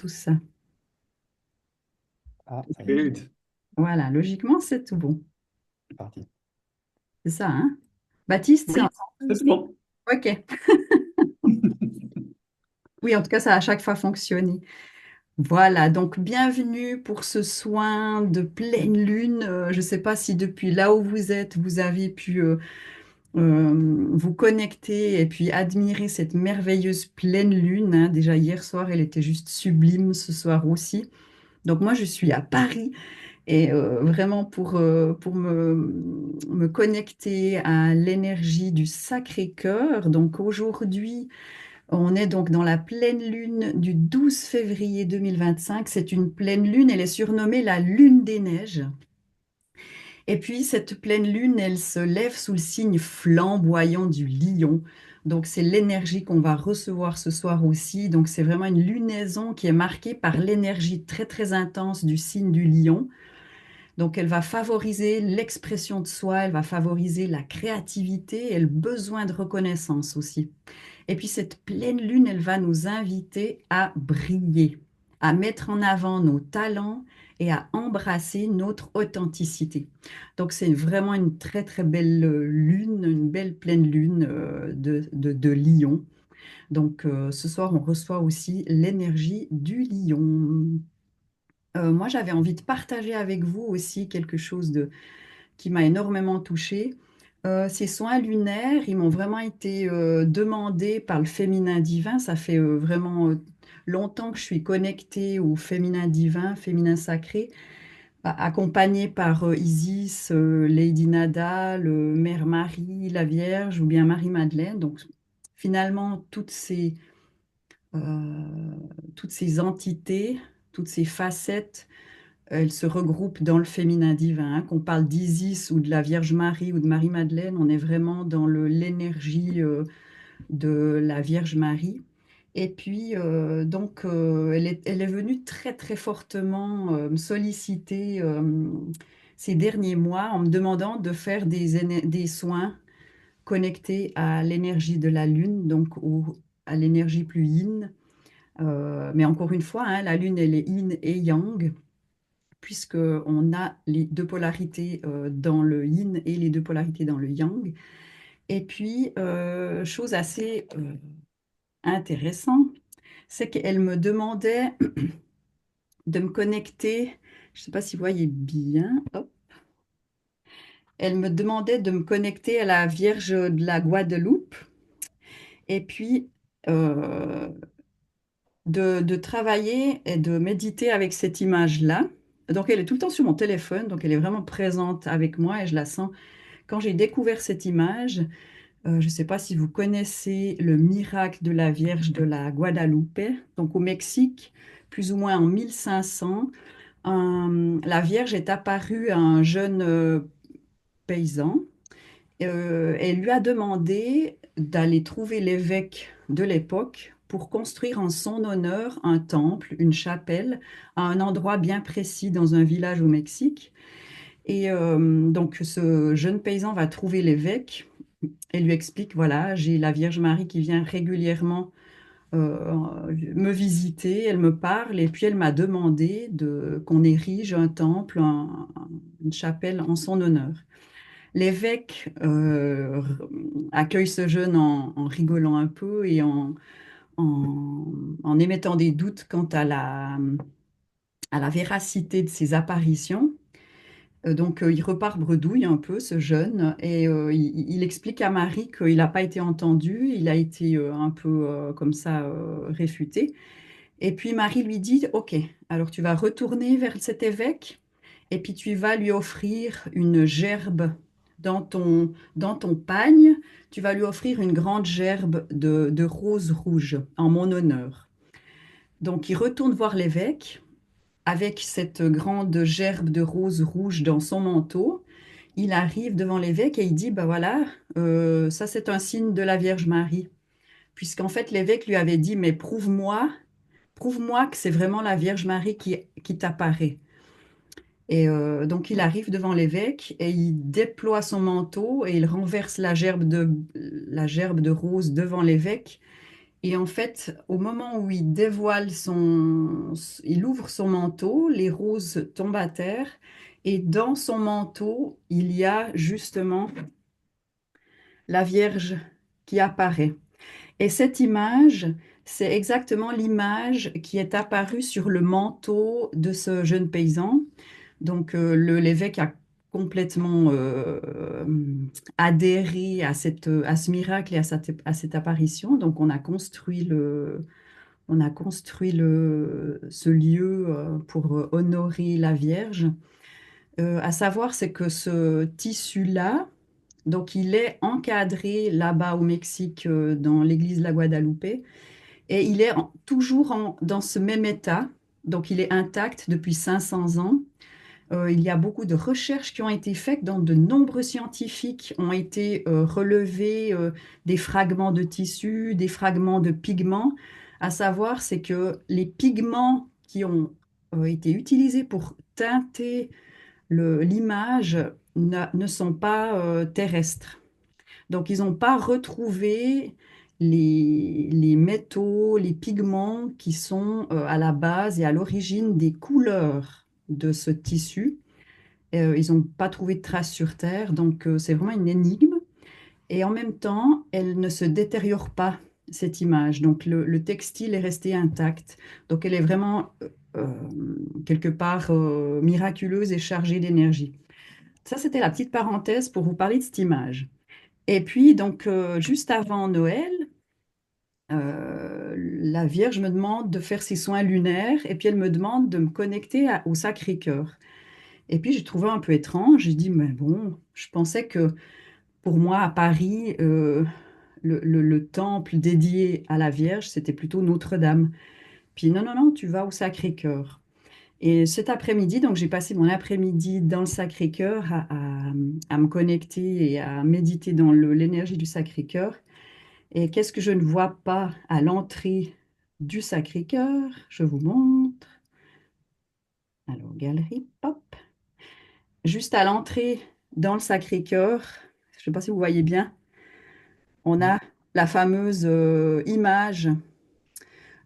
tous. Ah, ça y est, Good. Voilà, logiquement, c'est tout bon. c'est parti. C'est ça, hein? Baptiste, c'est Oui, ensemble? c'est bon. OK. Oui, en tout cas, ça a à chaque fois fonctionné. Voilà, donc bienvenue pour ce soin de pleine lune. Je ne sais pas si depuis là où vous êtes, vous avez pu vous connecter et puis admirer cette merveilleuse pleine lune, hein. Déjà hier soir, elle était juste sublime, ce soir aussi. Donc moi, je suis à Paris. Et vraiment pour me connecter à l'énergie du Sacré-Cœur. Donc aujourd'hui, on est donc dans la pleine lune du 12 février 2025. C'est une pleine lune, elle est surnommée la lune des neiges. Et puis cette pleine lune, elle se lève sous le signe flamboyant du lion. Donc c'est l'énergie qu'on va recevoir ce soir aussi. Donc c'est vraiment une lunaison qui est marquée par l'énergie très très intense du signe du lion. Donc, elle va favoriser l'expression de soi, elle va favoriser la créativité et le besoin de reconnaissance aussi. Et puis, cette pleine lune, elle va nous inviter à briller, à mettre en avant nos talents et à embrasser notre authenticité. Donc, c'est vraiment une très, très belle lune, une belle pleine lune de Lion. Donc, ce soir, on reçoit aussi l'énergie du lion. Moi, j'avais envie de partager avec vous aussi quelque chose qui m'a énormément touchée. Ces soins lunaires, ils m'ont vraiment été demandés par le féminin divin. Ça fait vraiment longtemps que je suis connectée au féminin divin, féminin sacré, accompagnée par Isis, Lady Nada, Mère Marie, la Vierge ou bien Marie-Madeleine. Donc, finalement, toutes ces entités, toutes ces facettes, elles se regroupent dans le féminin divin, hein. Qu'on parle d'Isis ou de la Vierge Marie ou de Marie-Madeleine, on est vraiment dans l'énergie de la Vierge Marie. Et puis, elle est venue très, très fortement me solliciter ces derniers mois en me demandant de faire des soins connectés à l'énergie de la Lune, à l'énergie plus yin. Mais encore une fois, hein, la Lune, elle est yin et yang puisqu'on a les deux polarités dans le yin et les deux polarités dans le yang. Et puis, chose assez intéressante, c'est qu'elle me demandait de me connecter, je ne sais pas si vous voyez bien, hop, elle me demandait de me connecter à la Vierge de la Guadeloupe et puis euh, de travailler et de méditer avec cette image-là. Donc, elle est tout le temps sur mon téléphone, donc elle est vraiment présente avec moi et je la sens. Quand j'ai découvert cette image, je ne sais pas si vous connaissez le miracle de la Vierge de la Guadalupe, donc au Mexique, plus ou moins en 1500, la Vierge est apparue à un jeune paysan. Elle lui a demandé d'aller trouver l'évêque de l'époque pour construire en son honneur un temple, une chapelle, à un endroit bien précis dans un village au Mexique. Et donc ce jeune paysan va trouver l'évêque et lui explique, voilà, j'ai la Vierge Marie qui vient régulièrement me visiter, elle me parle et puis elle m'a demandé qu'on érige un temple, une chapelle en son honneur. L'évêque accueille ce jeune en rigolant un peu et en émettant des doutes quant à la véracité de ses apparitions. Il repart bredouille un peu, ce jeune, et il explique à Marie qu'il n'a pas été entendu, il a été un peu comme ça réfuté. Et puis Marie lui dit, OK, alors tu vas retourner vers cet évêque, et puis tu vas lui offrir une gerbe dans ton pagne, tu vas lui offrir une grande gerbe de roses rouges en mon honneur. Donc il retourne voir l'évêque avec cette grande gerbe de roses rouges dans son manteau. Il arrive devant l'évêque et il dit, bah voilà, ça c'est un signe de la Vierge Marie. Puisqu'en fait l'évêque lui avait dit, mais prouve-moi que c'est vraiment la Vierge Marie qui t'apparaît. Et donc il arrive devant l'évêque et il déploie son manteau et il renverse la gerbe de rose devant l'évêque. Et en fait, au moment où il dévoile il ouvre son manteau, les roses tombent à terre. Et dans son manteau, il y a justement la Vierge qui apparaît. Et cette image, c'est exactement l'image qui est apparue sur le manteau de ce jeune paysan. Donc, l'évêque a complètement adhéré à ce miracle et à cette apparition. Donc, on a construit ce lieu pour honorer la Vierge. À savoir, c'est que ce tissu-là, donc il est encadré là-bas au Mexique, dans l'église de la Guadalupe, et il est toujours dans ce même état. Donc, il est intact depuis 500 ans. Il y a beaucoup de recherches qui ont été faites, dont de nombreux scientifiques ont été relevés des fragments de tissu, des fragments de pigments. À savoir, c'est que les pigments qui ont été utilisés pour teinter l'image ne sont pas terrestres. Donc, ils n'ont pas retrouvé les métaux, les pigments qui sont à la base et à l'origine des couleurs de ce tissu. Ils n'ont pas trouvé de traces sur Terre, donc c'est vraiment une énigme. Et en même temps, elle ne se détériore pas, cette image. Donc le textile est resté intact. Donc elle est vraiment euh, quelque part miraculeuse et chargée d'énergie. Ça, c'était la petite parenthèse pour vous parler de cette image. Et puis, donc, juste avant Noël, la Vierge me demande de faire ses soins lunaires et puis elle me demande de me connecter au Sacré-Cœur. Et puis, j'ai trouvé un peu étrange. J'ai dit, mais bon, je pensais que pour moi, à Paris, le temple dédié à la Vierge, c'était plutôt Notre-Dame. Puis, non, non, non, tu vas au Sacré-Cœur. Et cet après-midi, donc j'ai passé mon après-midi dans le Sacré-Cœur à me connecter et à méditer dans l'énergie du Sacré-Cœur. Et qu'est-ce que je ne vois pas à l'entrée du Sacré-Cœur? Je vous montre. Alors, galerie, hop. Juste à l'entrée dans le Sacré-Cœur, je ne sais pas si vous voyez bien, on a la fameuse image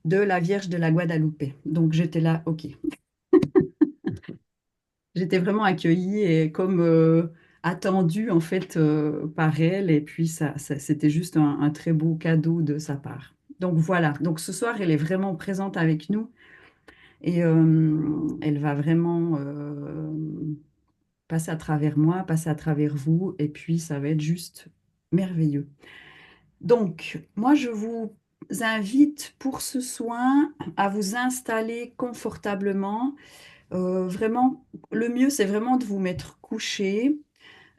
de la Vierge de la Guadalupe. Donc j'étais là, ok. J'étais vraiment accueillie et comme attendue en fait par elle. Et puis c'était juste un très beau cadeau de sa part. Donc voilà. Donc ce soir, elle est vraiment présente avec nous et elle va vraiment passer à travers moi, passer à travers vous. Et puis ça va être juste merveilleux. Donc, moi, je vous invite pour ce soin à vous installer confortablement. Vraiment, le mieux, c'est vraiment de vous mettre couché,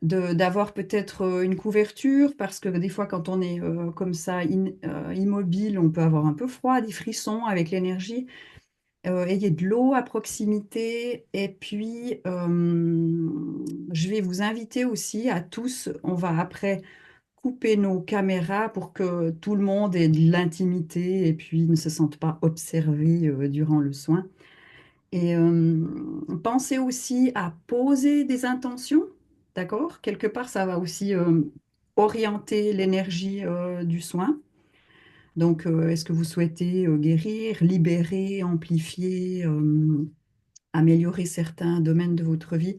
d'avoir peut-être une couverture, parce que des fois, quand on est comme ça, immobile, on peut avoir un peu froid, des frissons avec l'énergie. Ayez de l'eau à proximité. Et puis, je vais vous inviter aussi à tous, on va après couper nos caméras pour que tout le monde ait de l'intimité et puis ne se sente pas observé durant le soin. Et pensez aussi à poser des intentions, d'accord? Quelque part, ça va aussi orienter l'énergie du soin. Donc, est-ce que vous souhaitez guérir, libérer, amplifier, améliorer certains domaines de votre vie?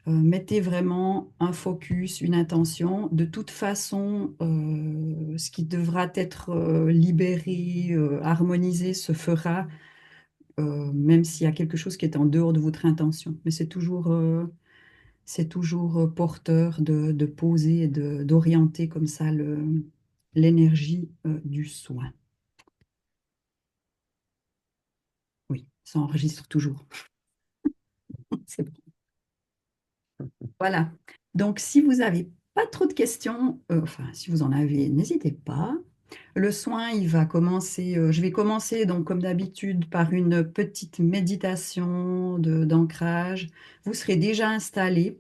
Mettez vraiment un focus, une intention. De toute façon, ce qui devra être libéré, harmonisé, se fera, même s'il y a quelque chose qui est en dehors de votre intention. Mais c'est toujours porteur de poser et d'orienter comme ça l'énergie du soin. Oui, ça enregistre toujours. C'est bon. Voilà. Donc, si vous n'avez pas trop de questions, enfin, si vous en avez, n'hésitez pas. Le soin, il va commencer, je vais commencer donc comme d'habitude par une petite méditation d'ancrage. Vous serez déjà installé.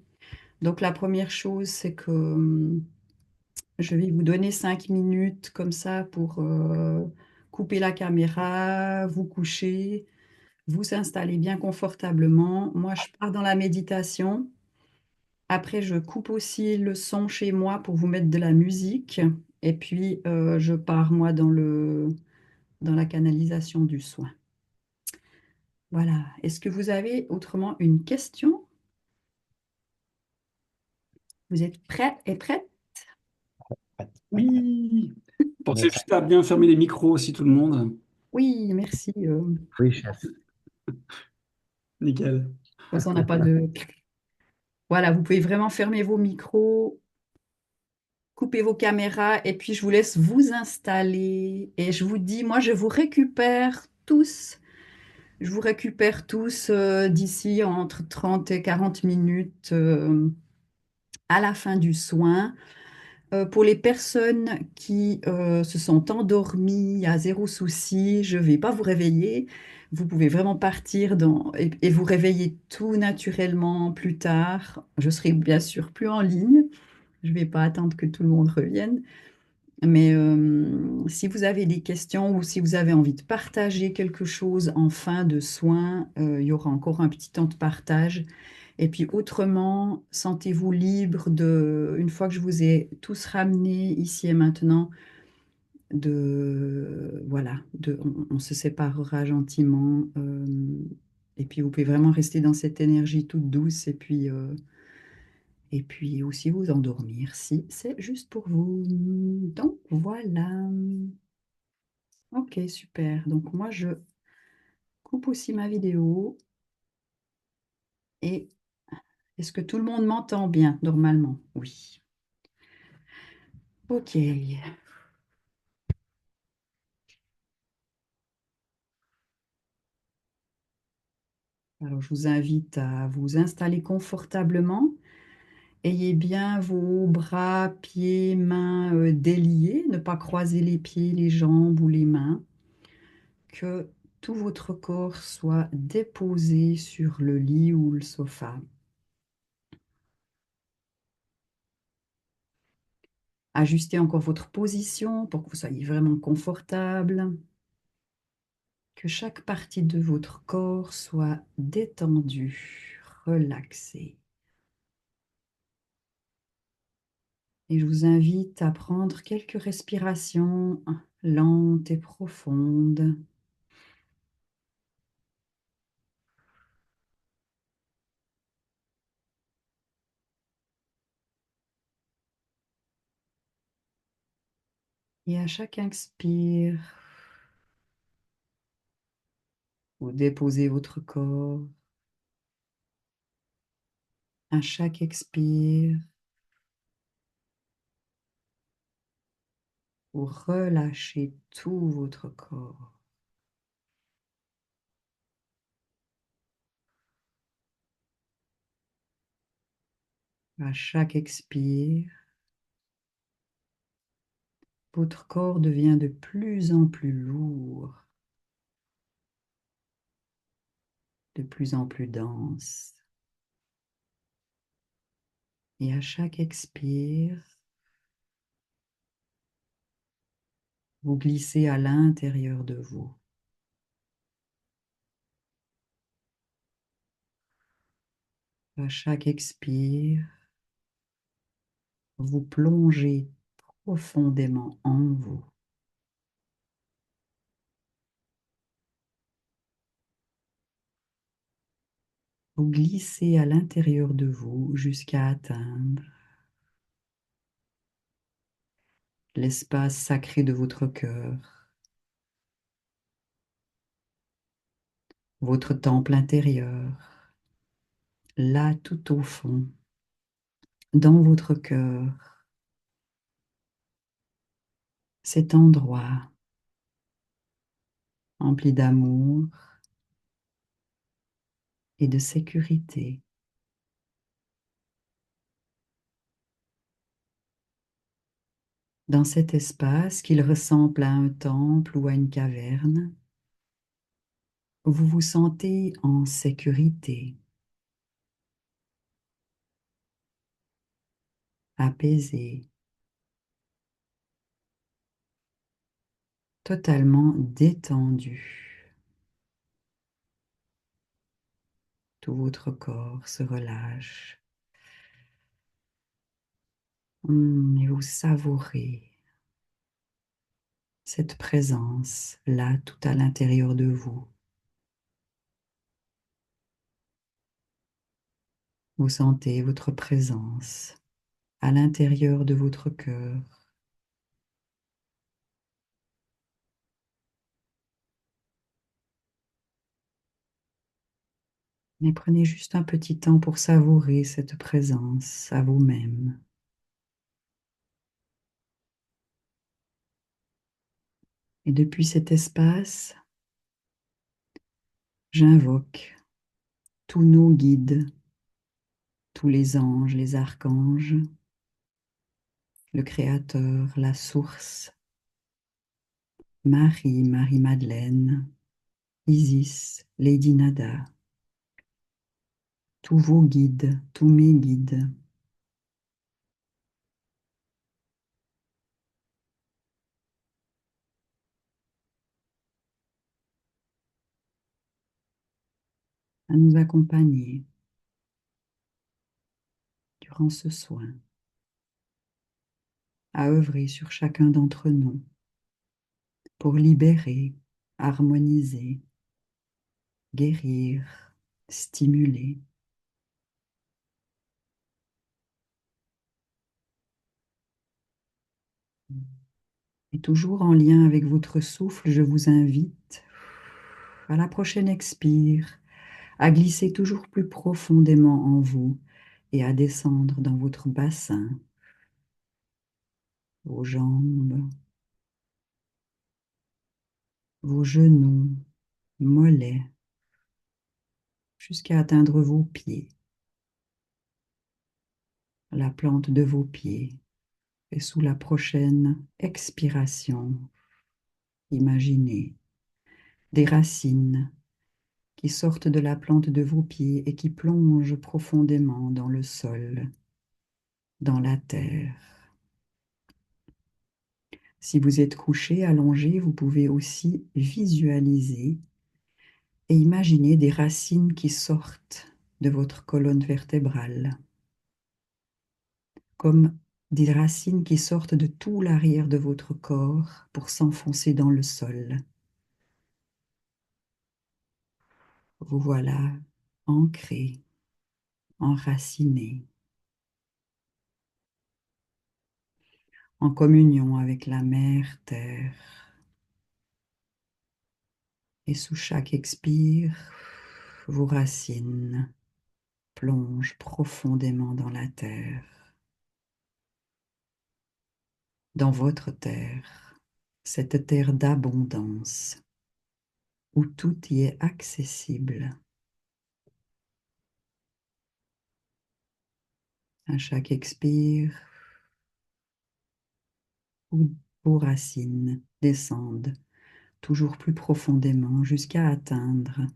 Donc la première chose, c'est que je vais vous donner 5 minutes comme ça pour couper la caméra, vous coucher, vous installer bien confortablement. Moi, je pars dans la méditation. Après, je coupe aussi le son chez moi pour vous mettre de la musique. Et puis, je pars, moi, dans la canalisation du soin. Voilà. Est-ce que vous avez autrement une question? Vous êtes prêts et prêtes? Oui. Mais Pensez ça- juste à bien fermer les micros aussi, tout le monde. Oui, merci. Oui, chef. Nickel. Comme ça, on n'a pas de... Voilà, vous pouvez vraiment fermer vos micros, couper vos caméras, et puis je vous laisse vous installer. Et je vous dis, moi, je vous récupère tous. Je vous récupère tous d'ici entre 30 et 40 minutes à la fin du soin. Pour les personnes qui se sont endormies, il y a zéro souci, je ne vais pas vous réveiller. Vous pouvez vraiment partir et vous réveiller tout naturellement plus tard. Je serai bien sûr plus en ligne. Je ne vais pas attendre que tout le monde revienne. Mais si vous avez des questions ou si vous avez envie de partager quelque chose en fin de soin, il y aura encore un petit temps de partage. Et puis autrement, sentez-vous libre une fois que je vous ai tous ramenés ici et maintenant, voilà, on se séparera gentiment. Et puis vous pouvez vraiment rester dans cette énergie toute douce et puis aussi vous endormir si c'est juste pour vous. Donc voilà. Ok, super. Donc moi, je coupe aussi ma vidéo. Et est-ce que tout le monde m'entend bien normalement? Oui. Ok. Alors, je vous invite à vous installer confortablement. Ayez bien vos bras, pieds, mains déliés. Ne pas croiser les pieds, les jambes ou les mains. Que tout votre corps soit déposé sur le lit ou le sofa. Ajustez encore votre position pour que vous soyez vraiment confortable. Que chaque partie de votre corps soit détendue, relaxée. Et je vous invite à prendre quelques respirations lentes et profondes. Et à chaque inspire, vous déposez votre corps. À chaque expire, vous relâchez tout votre corps. À chaque expire, votre corps devient de plus en plus lourd, de plus en plus dense. Et à chaque expire, vous glissez à l'intérieur de vous. À chaque expire, vous plongez profondément en vous. Vous glissez à l'intérieur de vous jusqu'à atteindre l'espace sacré de votre cœur, votre temple intérieur, là tout au fond, dans votre cœur, cet endroit empli d'amour et de sécurité. Dans cet espace qu'il ressemble à un temple ou à une caverne, vous vous sentez en sécurité, apaisé, totalement détendu. Tout votre corps se relâche. Et vous savourez cette présence là tout à l'intérieur de vous. Vous sentez votre présence à l'intérieur de votre cœur. Mais prenez juste un petit temps pour savourer cette présence à vous-même. Et depuis cet espace, j'invoque tous nos guides, tous les anges, les archanges, le Créateur, la Source, Marie, Marie-Madeleine, Isis, Lady Nada, tous vos guides, tous mes guides, à nous accompagner durant ce soin, à œuvrer sur chacun d'entre nous pour libérer, harmoniser, guérir, stimuler. Et toujours en lien avec votre souffle, je vous invite à la prochaine expire à glisser toujours plus profondément en vous et à descendre dans votre bassin, vos jambes, vos genoux, mollets, jusqu'à atteindre vos pieds, la plante de vos pieds. Et sous la prochaine expiration, imaginez des racines qui sortent de la plante de vos pieds et qui plongent profondément dans le sol, dans la terre. Si vous êtes couché, allongé, vous pouvez aussi visualiser et imaginer des racines qui sortent de votre colonne vertébrale, comme des racines qui sortent de tout l'arrière de votre corps pour s'enfoncer dans le sol. Vous voilà ancré, enraciné, en communion avec la mère terre. Et sous chaque expire, vos racines plongent profondément dans la terre, dans votre terre, cette terre d'abondance où tout y est accessible. À chaque expire, où vos racines descendent toujours plus profondément jusqu'à atteindre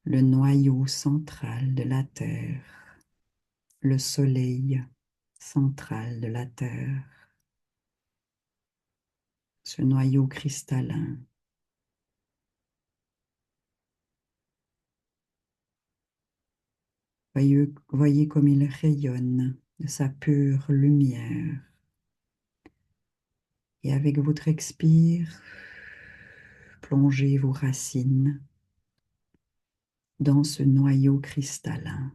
le noyau central de la terre, le soleil central de la terre, ce noyau cristallin. Voyez comme il rayonne de sa pure lumière. Et avec votre expire, plongez vos racines dans ce noyau cristallin.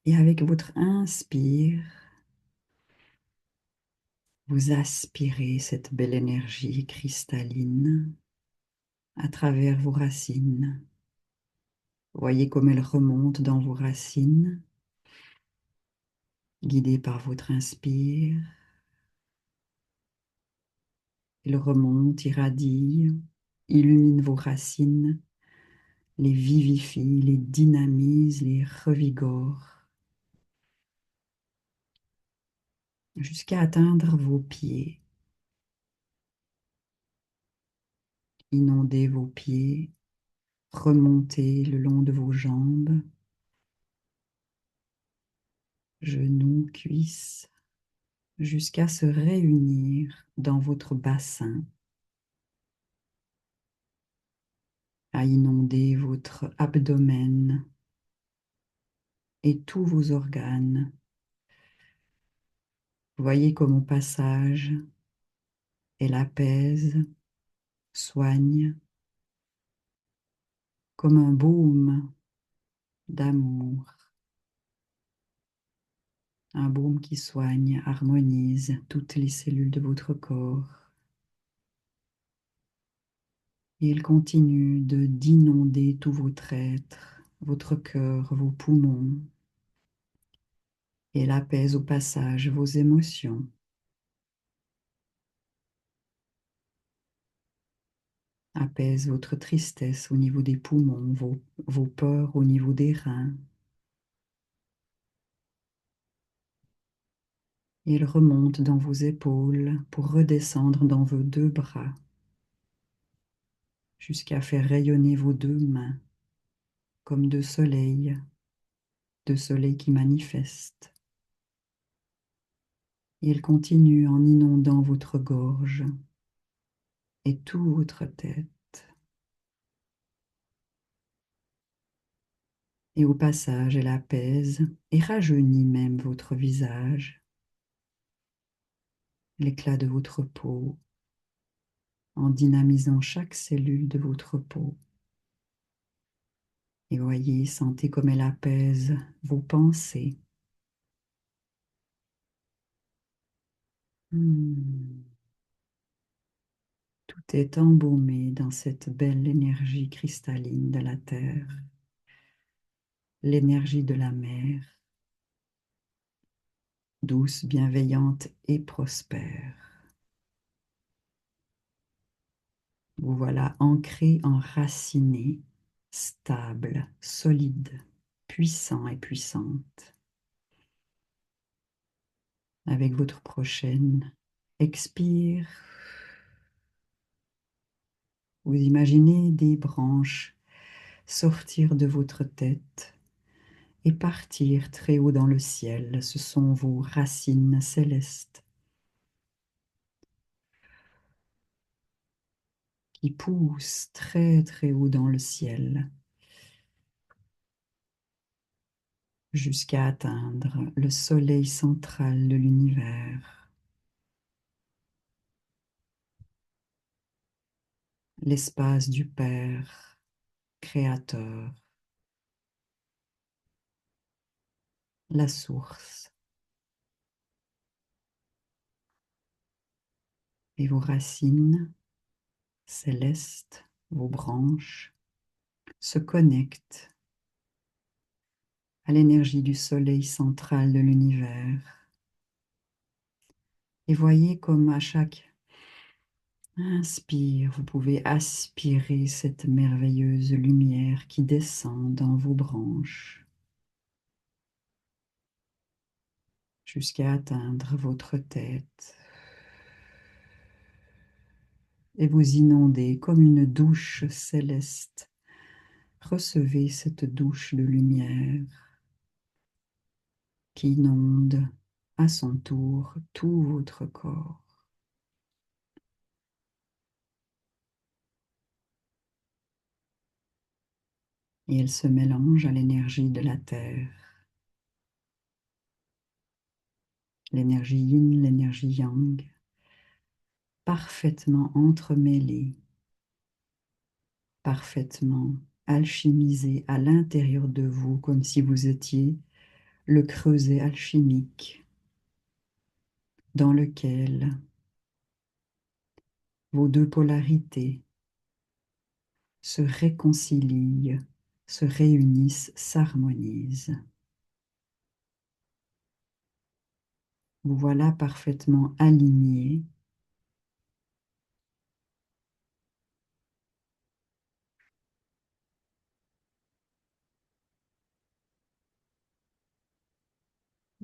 Et avec votre inspire, vous aspirez cette belle énergie cristalline à travers vos racines. Voyez comme elle remonte dans vos racines, guidée par votre inspire. Elle remonte, irradie, illumine vos racines, les vivifie, les dynamise, les revigore, jusqu'à atteindre vos pieds. Inondez vos pieds, remontez le long de vos jambes, genoux, cuisses, jusqu'à se réunir dans votre bassin, à inonder votre abdomen et tous vos organes, Voyez comme au passage, elle apaise, soigne, comme un baume d'amour, un baume qui soigne, harmonise toutes les cellules de votre corps. Et il continue d'inonder tout votre être, votre cœur, vos poumons. Et elle apaise au passage vos émotions, apaise votre tristesse au niveau des poumons, vos peurs au niveau des reins. Il remonte dans vos épaules pour redescendre dans vos deux bras jusqu'à faire rayonner vos deux mains comme deux soleils qui manifestent. Il continue en inondant votre gorge et toute votre tête. Et au passage, elle apaise et rajeunit même votre visage, l'éclat de votre peau, en dynamisant chaque cellule de votre peau. Et voyez, sentez comme elle apaise vos pensées. Hmm. Tout est embaumé dans cette belle énergie cristalline de la terre, l'énergie de la mer, douce, bienveillante et prospère. Vous voilà ancré, enraciné, stable, solide, puissant et puissante. Avec votre prochaine expire, vous imaginez des branches sortir de votre tête et partir très haut dans le ciel. Ce sont vos racines célestes qui poussent très très haut dans le ciel jusqu'à atteindre le soleil central de l'univers, l'espace du Père créateur, la source. Et vos racines célestes, vos branches, se connectent à l'énergie du soleil central de l'univers. Et voyez comme à chaque inspire, vous pouvez aspirer cette merveilleuse lumière qui descend dans vos branches jusqu'à atteindre votre tête et vous inonder comme une douche céleste. Recevez cette douche de lumière qui inonde à son tour tout votre corps. Et elle se mélange à l'énergie de la terre, l'énergie yin, l'énergie yang, parfaitement entremêlées, parfaitement alchimisées à l'intérieur de vous, comme si vous étiez le creuset alchimique dans lequel vos deux polarités se réconcilient, se réunissent, s'harmonisent. Vous voilà parfaitement alignés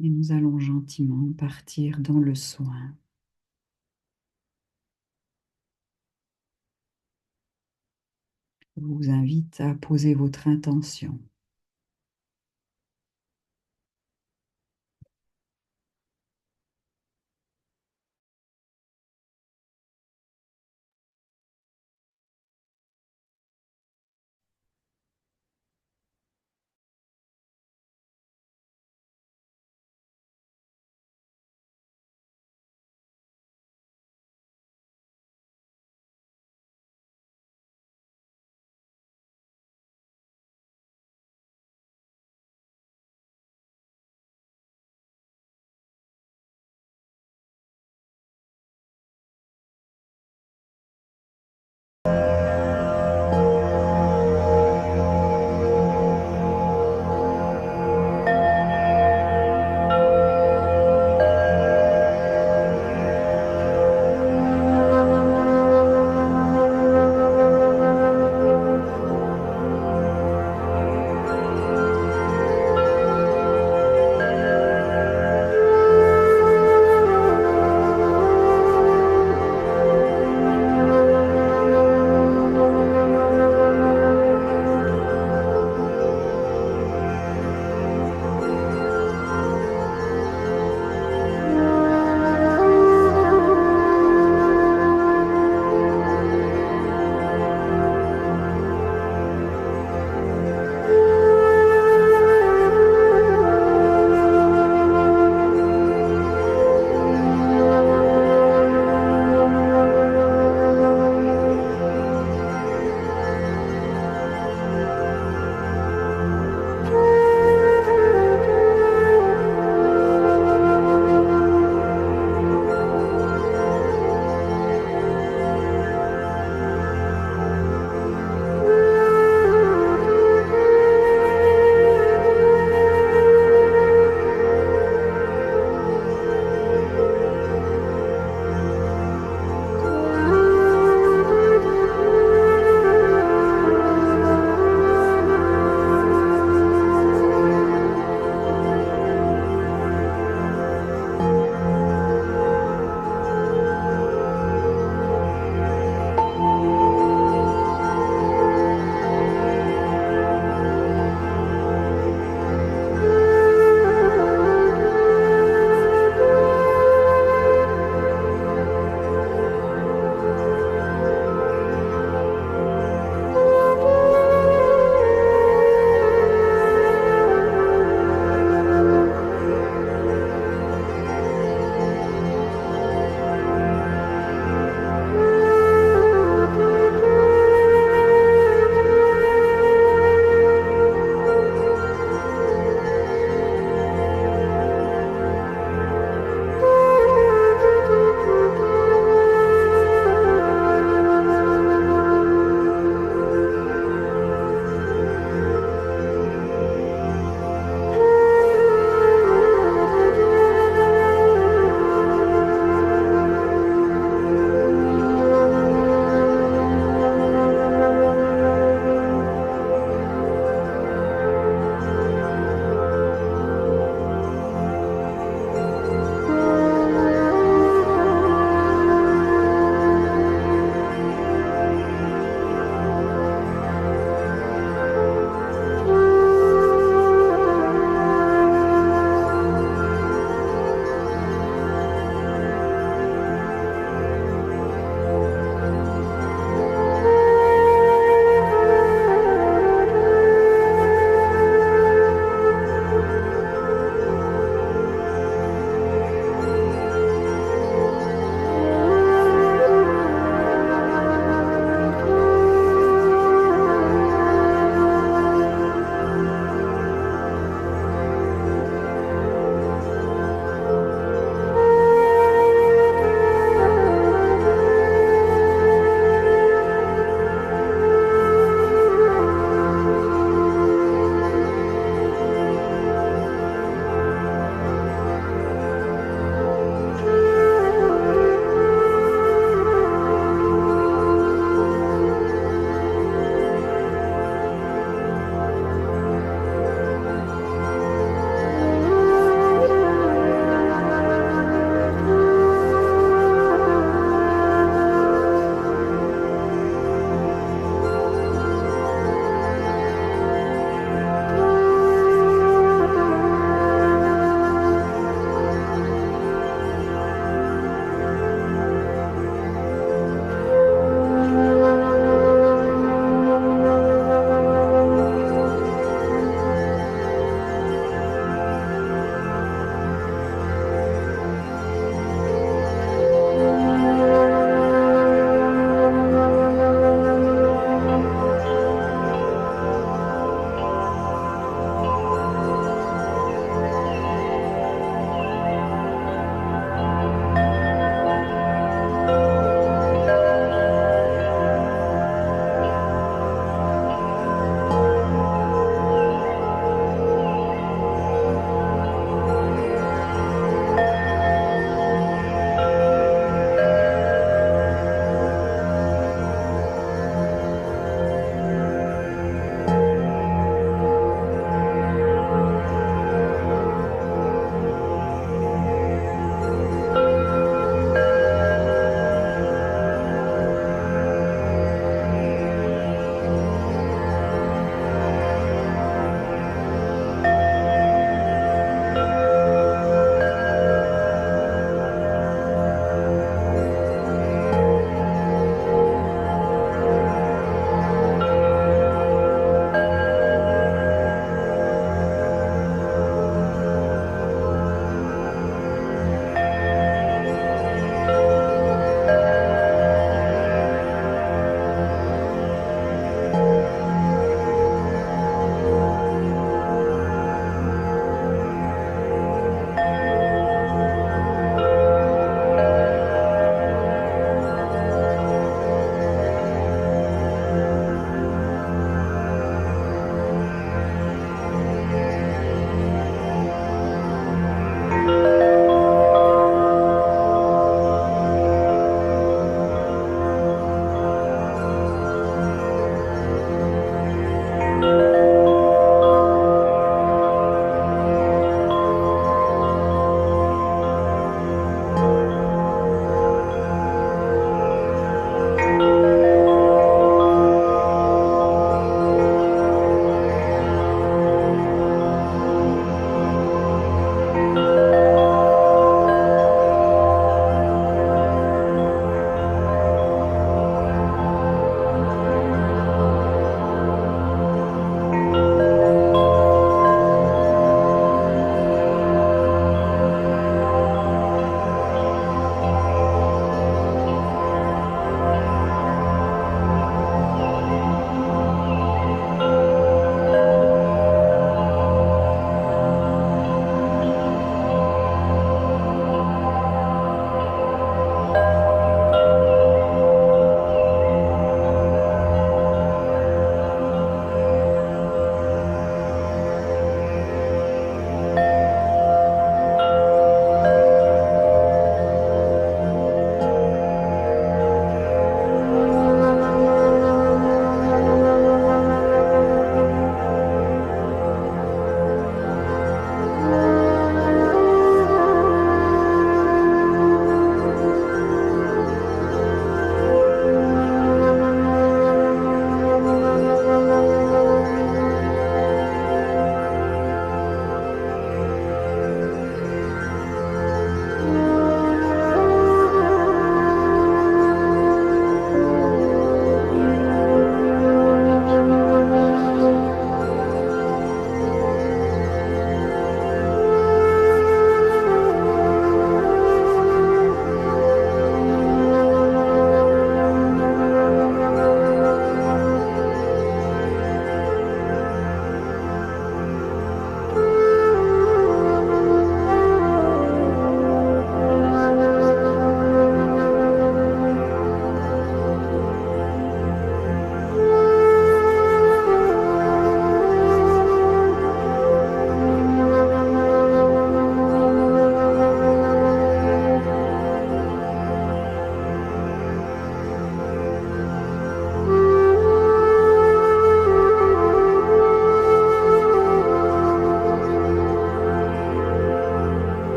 et nous allons gentiment partir dans le soin. Je vous invite à poser votre intention.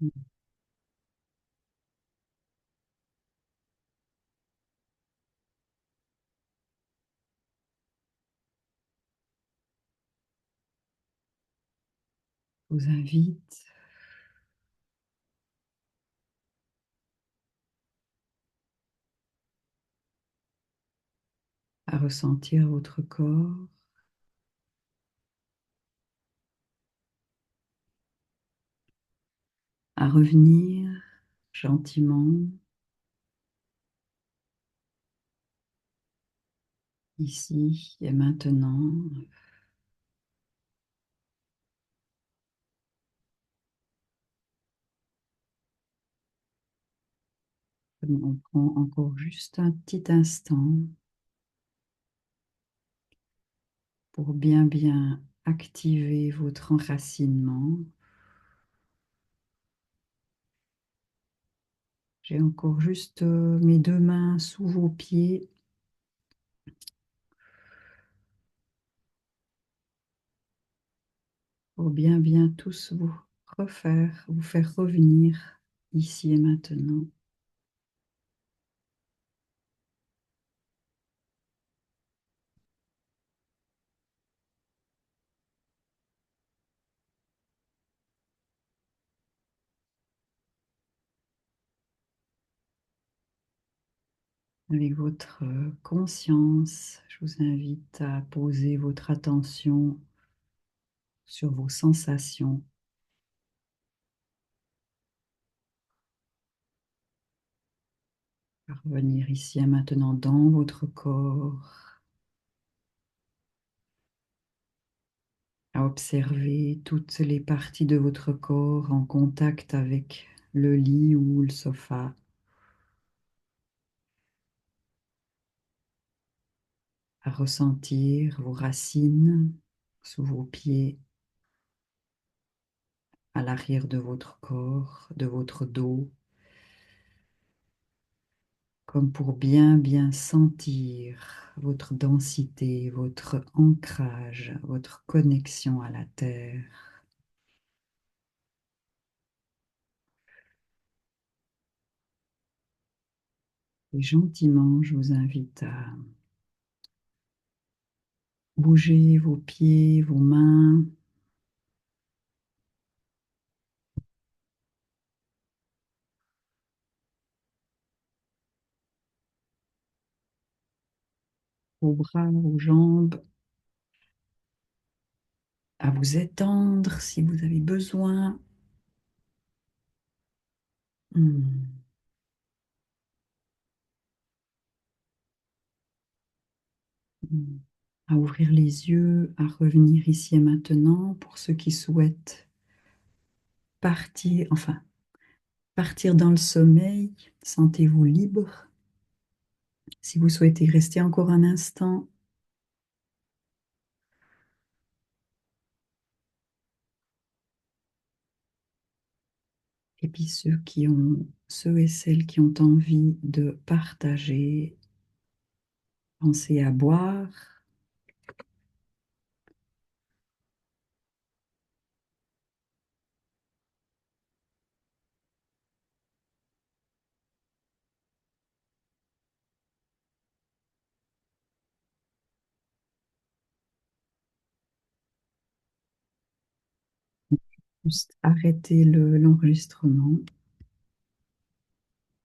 Je vous invite à ressentir votre corps, à revenir gentiment ici et maintenant. On prend encore juste un petit instant pour bien activer votre enracinement. J'ai encore juste mes deux mains sous vos pieds pour bien tous vous refaire, vous faire revenir ici et maintenant. Avec votre conscience, je vous invite à poser votre attention sur vos sensations, à revenir ici et maintenant dans votre corps, à observer toutes les parties de votre corps en contact avec le lit ou le sofa, à ressentir vos racines sous vos pieds, à l'arrière de votre corps, de votre dos, comme pour bien sentir votre densité, votre ancrage, votre connexion à la terre. Et gentiment, je vous invite à bouger vos pieds, vos mains, vos bras, vos jambes, à vous étendre si vous avez besoin. Hmm. Hmm. À ouvrir les yeux, à revenir ici et maintenant pour ceux qui souhaitent partir, enfin, partir dans le sommeil. Sentez-vous libre. Si vous souhaitez rester encore un instant, et puis ceux et celles qui ont envie de partager, pensez à boire. Juste arrêter l'enregistrement.